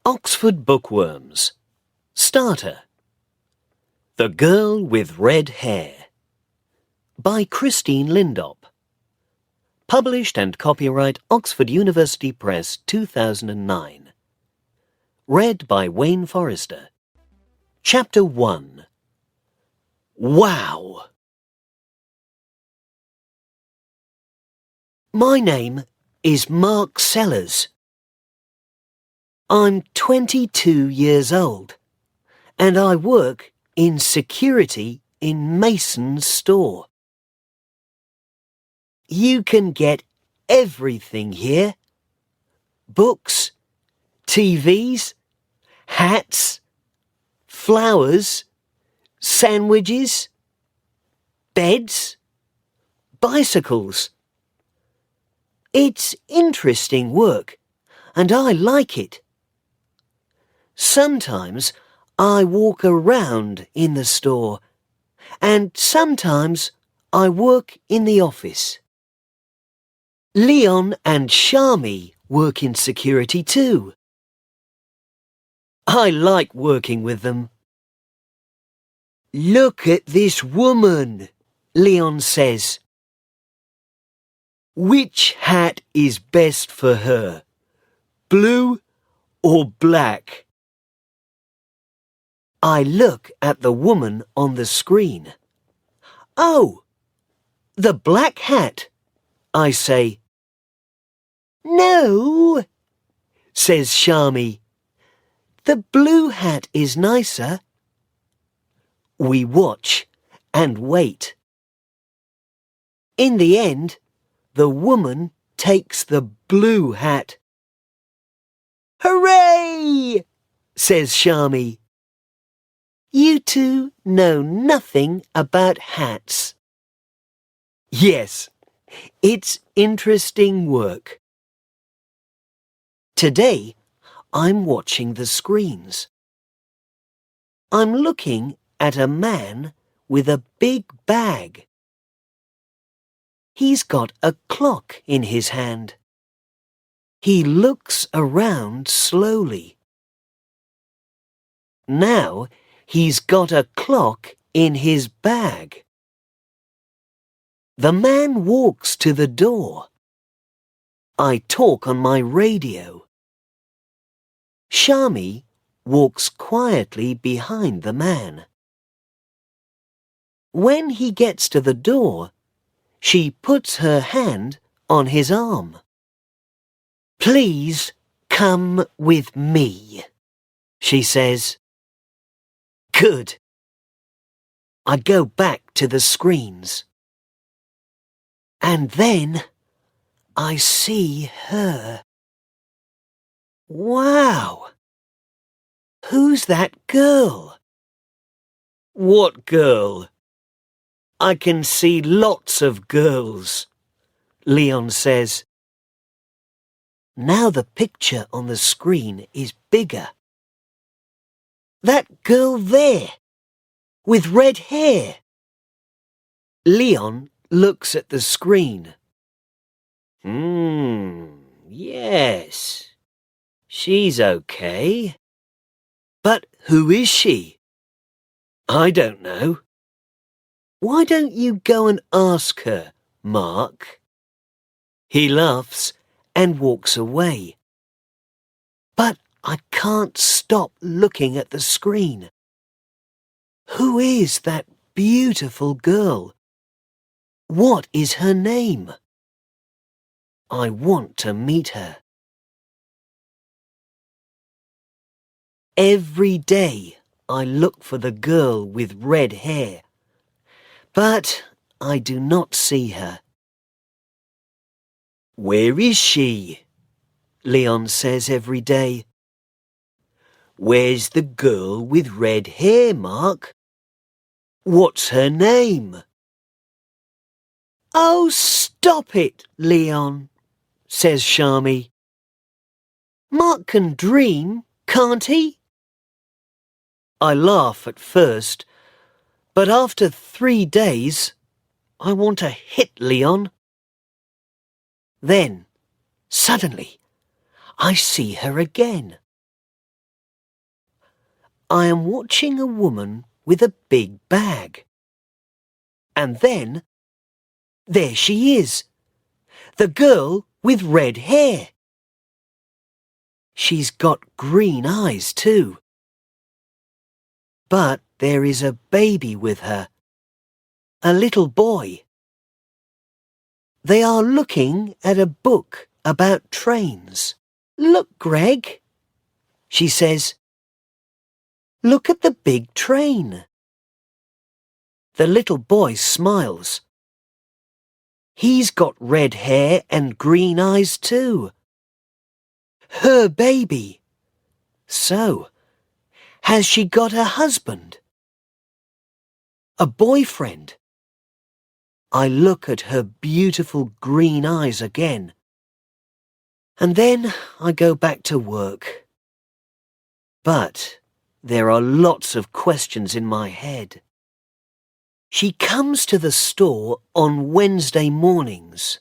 Oxford Bookworms. Starter. The Girl with Red Hair by Christine Lindop. Published and copyright Oxford University Press 2009. Read by Wayne Forrester. Chapter 1. Wow! My name is Mark Sellers. I'm 22 years old and I work in security in Mason's store. You can get everything here. Books, TVs, hats, flowers, sandwiches, beds, bicycles. It's interesting work and I like it. Sometimes I walk around in the store and sometimes I work in the office. Leon and Shami work in security too. I like working with them. Look at this woman, Leon says. Which hat is best for her, blue or black? I look at the woman on the screen. Oh, the black hat, I say. No, says Shami. The blue hat is nicer. We watch and wait. In the end, the woman takes the blue hat. Hooray! Says Shami. You two know nothing about hats. Yes, it's interesting work. Today, I'm watching the screens. I'm looking at a man with a big bag. He's got a clock in his hand. He looks around slowly. Now, he's got a clock in his bag. The man walks to the door. I talk on my radio. Shami walks quietly behind the man. When he gets to the door, she puts her hand on his arm. Please come with me, she says. Good. I go back to the screens. And then I see her. Wow! Who's that girl? What girl? I can see lots of girls, Leon says. Now the picture on the screen is bigger. That girl there, with red hair. Leon looks at the screen. Yes. She's okay. But who is she? I don't know. Why don't you go and ask her, Mark? He laughs and walks away. But I can't stop looking at the screen. Who is that beautiful girl? What is her name? I want to meet her. Every day I look for the girl with red hair, but I do not see her. Where is she? Leon says every day. Where's the girl with red hair, Mark? What's her name? Oh, stop it, Leon, says Shami. Mark can dream, can't he? I laugh at first, but after 3 days, I want to hit Leon. Then, suddenly, I see her again. I am watching a woman with a big bag. And then, there she is, the girl with red hair. She's got green eyes too. But there is a baby with her, a little boy. They are looking at a book about trains. Look, Greg, she says. Look at the big train. The little boy smiles. He's got red hair and green eyes too. Her baby. So, has she got a husband? A boyfriend? I look at her beautiful green eyes again. And then I go back to work. But there are lots of questions in my head. She comes to the store on Wednesday mornings.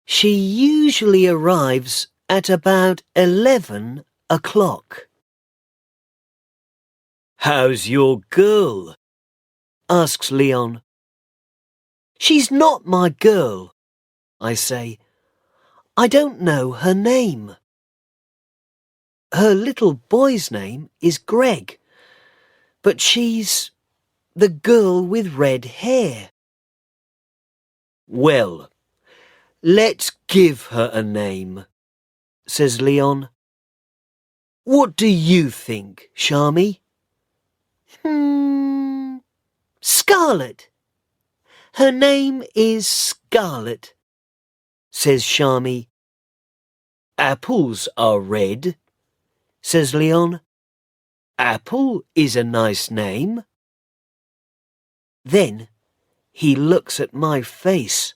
She usually arrives at about 11 o'clock. How's your girl? Asks Leon. She's not my girl, I say. I don't know her name. Her little boy's name is Greg, but she's the girl with red hair. Well, let's give her a name, says Leon. What do you think, Sharmy? Scarlet. Her name is Scarlet, says Sharmy. Apples are red, says Leon. Apple is a nice name. Then he looks at my face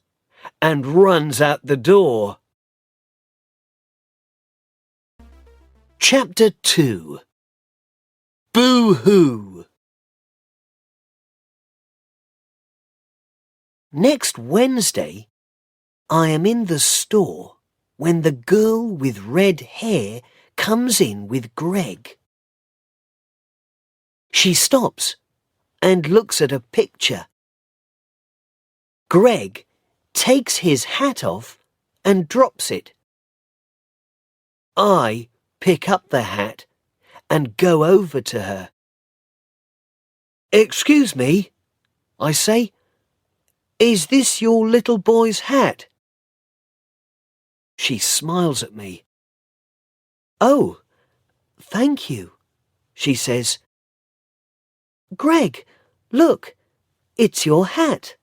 and runs out the door. Chapter 2. Boo-hoo. Next Wednesday, I am in the store when the girl with red hair comes in with Greg. She stops and looks at a picture. Greg takes his hat off and drops it. I pick up the hat and go over to her. Excuse me, I say. Is this your little boy's hat? She smiles at me. Oh, thank you, she says. Greg, look, it's your hat.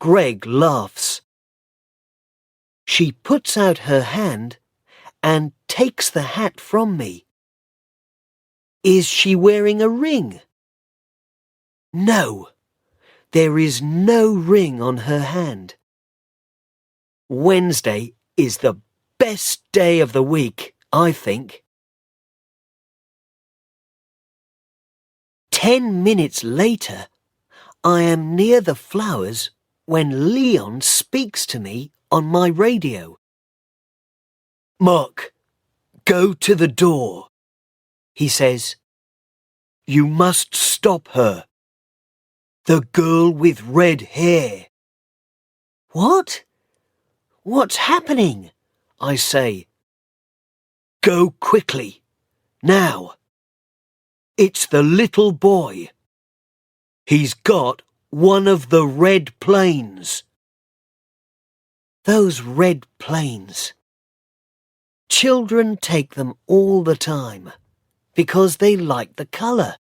Greg laughs. She puts out her hand and takes the hat from me. Is she wearing a ring? No, there is no ring on her hand. Wednesday is the best day of the week, I think. 10 minutes later, I am near the flowers when Leon speaks to me on my radio. Mark, go to the door, he says. You must stop her. The girl with red hair. What? What's happening? I say. Go quickly, now. It's the little boy. He's got one of the red planes. Those red planes. Children take them all the time because they like the colour.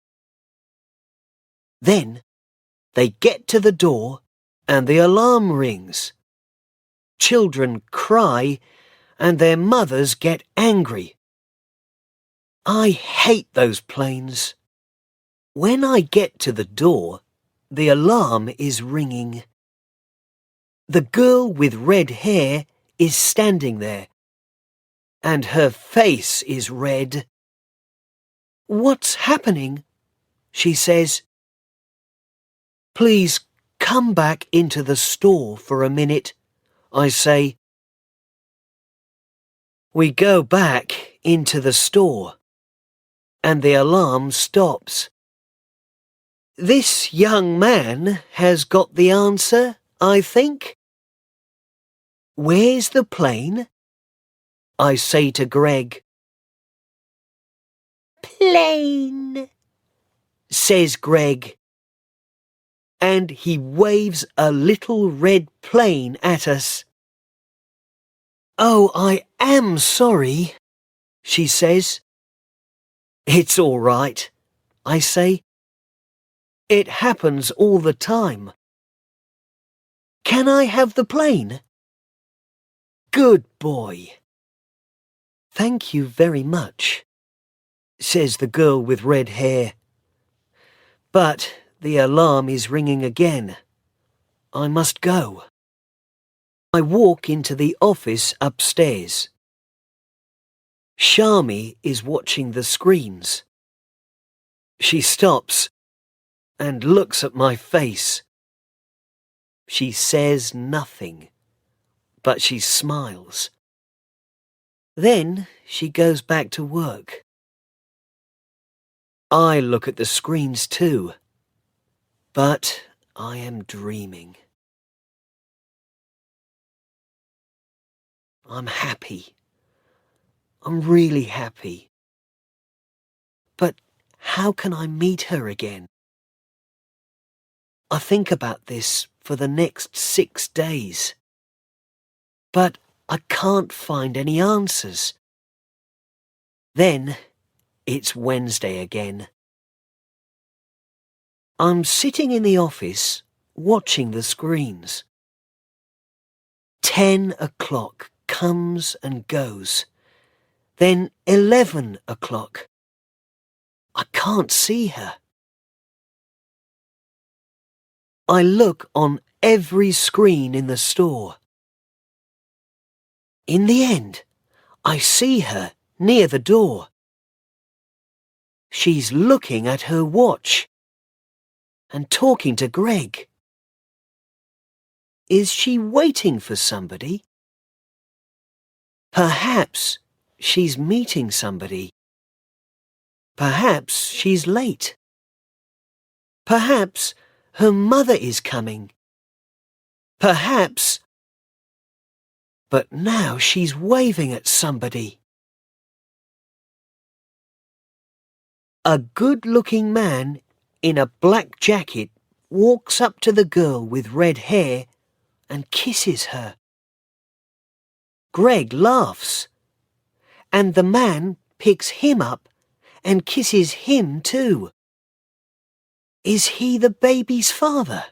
Then they get to the door and the alarm rings. Children cry and their mothers get angry. I hate those planes. When I get to the door, the alarm is ringing. The girl with red hair is standing there, and her face is red. What's happening? She says. Please come back into the store for a minute, I say. We go back into the store. and the alarm stops. This young man has got the answer, I think. Where's the plane? I say to Greg. Plane, says Greg, and he waves a little red plane at us. Oh, I am sorry, she says. It's all right, I say. It happens all the time. Can I have the plane? Good boy. Thank you very much, says the girl with red hair. But the alarm is ringing again. I must go. I walk into the office upstairs. Shami is watching the screens. She stops and looks at my face. She says nothing, but she smiles. Then she goes back to work. I look at the screens too, but I am dreaming. I'm happy. I'm really happy. But how can I meet her again? I think about this for the next 6 days. But I can't find any answers. Then it's Wednesday again. I'm sitting in the office watching the screens. 10 o'clock comes and goes. Then 11 o'clock. I can't see her. I look on every screen in the store. In the end, I see her near the door. She's looking at her watch and talking to Greg. Is she waiting for somebody? Perhaps she's meeting somebody. Perhaps she's late. Perhaps her mother is coming. Perhaps... But now she's waving at somebody. A good-looking man in a black jacket walks up to the girl with red hair and kisses her. Greg laughs, and the man picks him up and kisses him too. Is he the baby's father?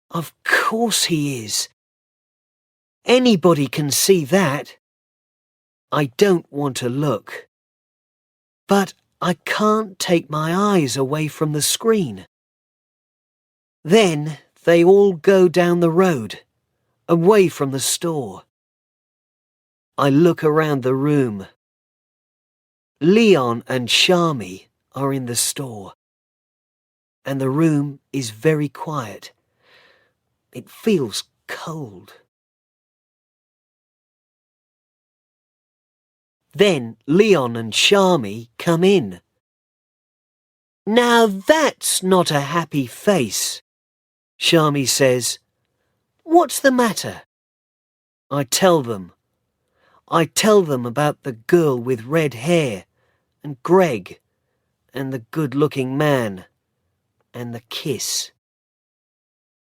Of course he is. Anybody can see that. I don't want to look. But I can't take my eyes away from the screen. Then they all go down the road, away from the store. I look around the room. Leon and Shami are in the store, and the room is very quiet. It feels cold. Then Leon and Shami come in. Now that's not a happy face, Shami says. What's the matter? I tell them. I tell them about the girl with red hair, and Greg, and the good-looking man, and the kiss.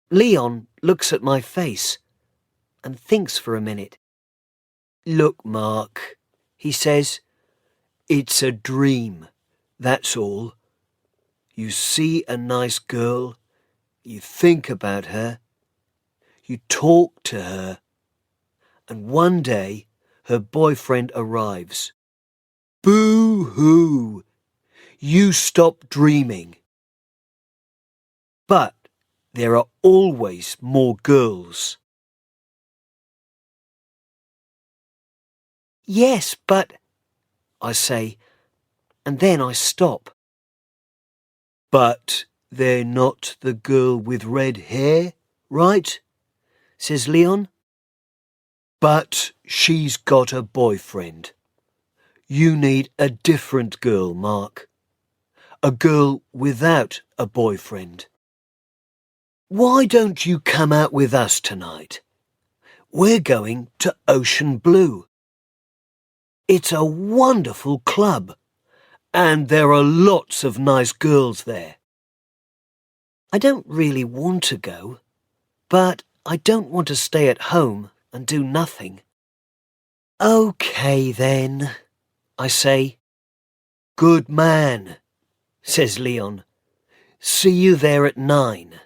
Leon looks at my face and thinks for a minute. Look, Mark, he says, it's a dream, that's all. You see a nice girl, you think about her, you talk to her, and one day her boyfriend arrives. Boo-hoo! You stop dreaming. But there are always more girls. Yes, but... I say, and then I stop. But they're not the girl with red hair, right? Says Leon. But she's got a boyfriend. You need a different girl, Mark. A girl without a boyfriend. Why don't you come out with us tonight? We're going to Ocean Blue. It's a wonderful club, and there are lots of nice girls there. I don't really want to go, but I don't want to stay at home and do nothing. OK then, I say. Good man, says Leon. See you there at 9.